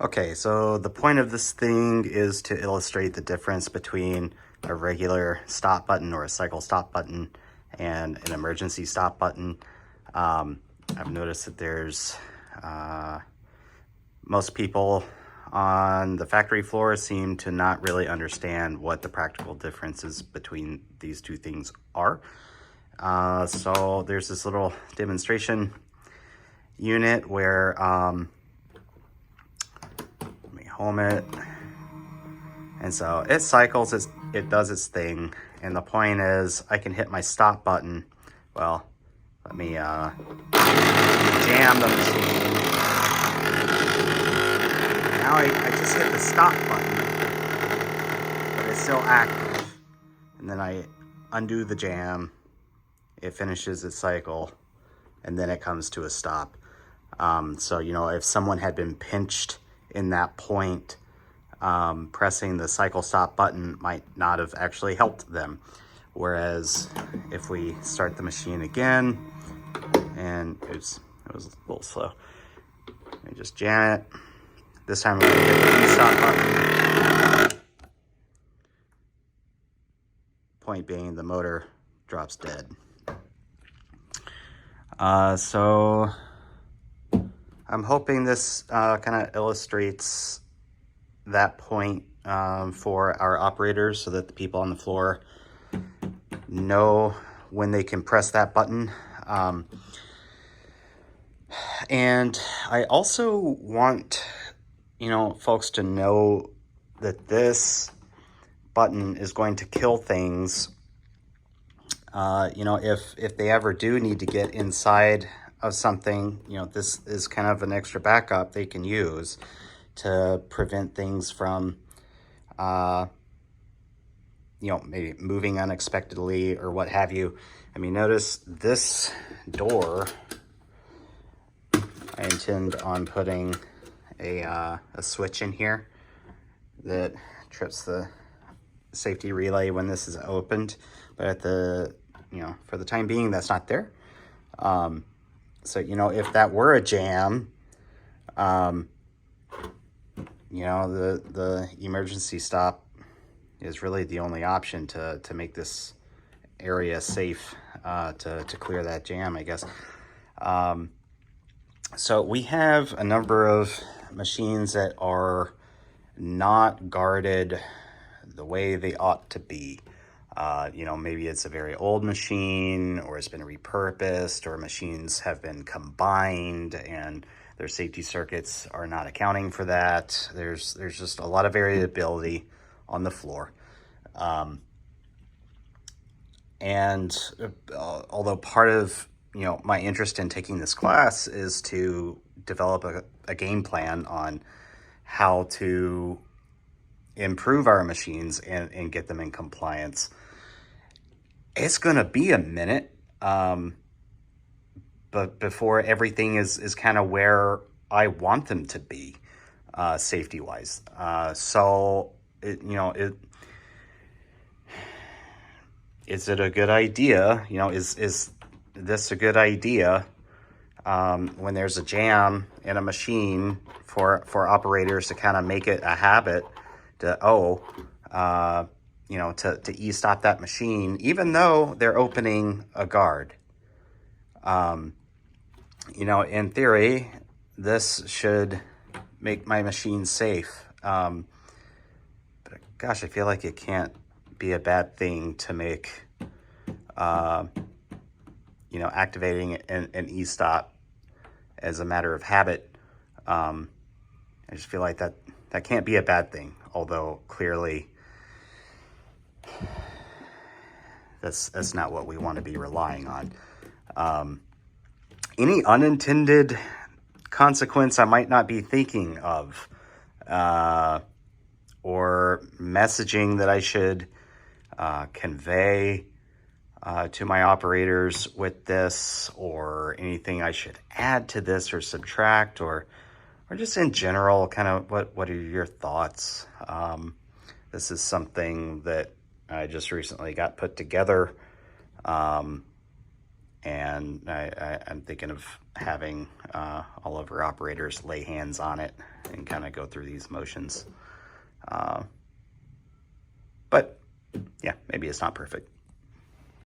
Okay, so the point of this thing is to illustrate the difference between a regular stop button or a cycle stop button and an emergency stop button. I've noticed that there's most people on the factory floor seem to not really understand what the practical differences between these two things are. So there's this little demonstration unit where let me home it. And so it cycles, it does its thing. And the point is I can hit my stop button. Well, let me jam the machine. Now I just hit the stop button, but it's still active. And then I undo the jam. It finishes its cycle, and then it comes to a stop. So, you know, if someone had been pinched in that point, pressing the cycle stop button might not have actually helped them. Whereas if we start the machine again, and it was a little slow. Let me just jam it. This time we're gonna hit the stop button. Point being, the motor drops dead. So I'm hoping this kind of illustrates that point for our operators so that the people on the floor know when they can press that button. And I also want, you know, folks to know that this button is going to kill things. You know, if they ever do need to get inside of something, you know, this is kind of an extra backup they can use to prevent things from, you know, maybe moving unexpectedly or what have you. I mean, notice this door, I intend on putting a switch in here that trips the safety relay when this is opened, but at the, you know, for the time being, that's not there. So, you know, if that were a jam, you know, the emergency stop is really the only option to make this area safe, to clear that jam, I guess. So we have a number of machines that are not guarded the way they ought to be. You know, maybe it's a very old machine, or it's been repurposed, or machines have been combined and their safety circuits are not accounting for that. There's just a lot of variability on the floor. And although part of, you know, my interest in taking this class is to develop a game plan on how to improve our machines and get them in compliance, it's going to be a minute, but before everything is kind of where I want them to be, safety wise. So is it a good idea? You know, is this a good idea when there's a jam in a machine for operators to kind of make it a habit to, you know, to e-stop that machine, even though they're opening a guard? You know, in theory, this should make my machine safe. But gosh, I feel like it can't be a bad thing to make, you know, activating an e-stop as a matter of habit. I just feel like that can't be a bad thing, although clearly that's not what we want to be relying on. Any unintended consequence I might not be thinking of, or messaging that I should convey to my operators with this, or anything I should add to this or subtract, or just in general, kind of what are your thoughts? This is something that I just recently got put together, and I'm thinking of having all of our operators lay hands on it and kind of go through these motions. But yeah, maybe it's not perfect.